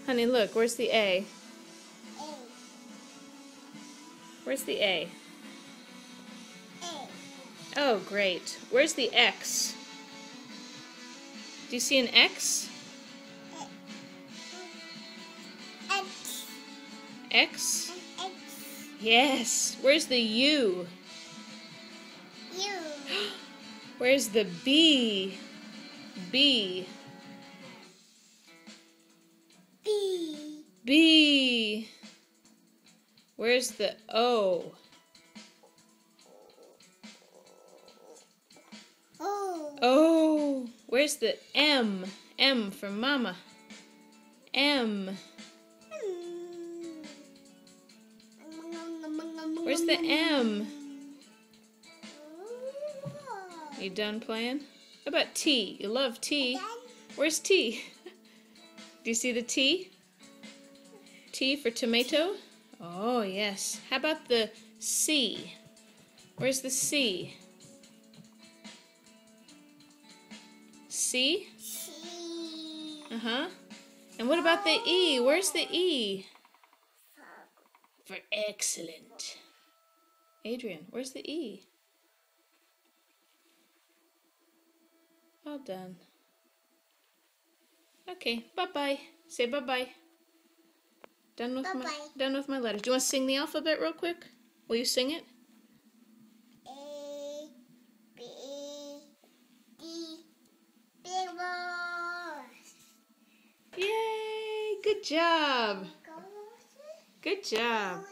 Honey, look, where's the A? A. Where's the A? A. Oh, great. Where's the X? Do you see an X? X. X? X. Yes. Where's the U? U. Where's the B? B. B. B. Where's the O? O. O. Where's the M? M for mama. M. Where's the M? You done playing? How about T? You love T. Where's T? Do you see the T? T for tomato? Oh, yes. How about the C? Where's the C? C? C. Uh-huh. And what about the E? Where's the E? For excellent. Adrian, where's the E? All done. Okay, bye-bye. Say bye-bye. Done with my letters. Do you want to sing the alphabet real quick? Will you sing it? A. B. D. Big balls. Yay! Good job. Good job.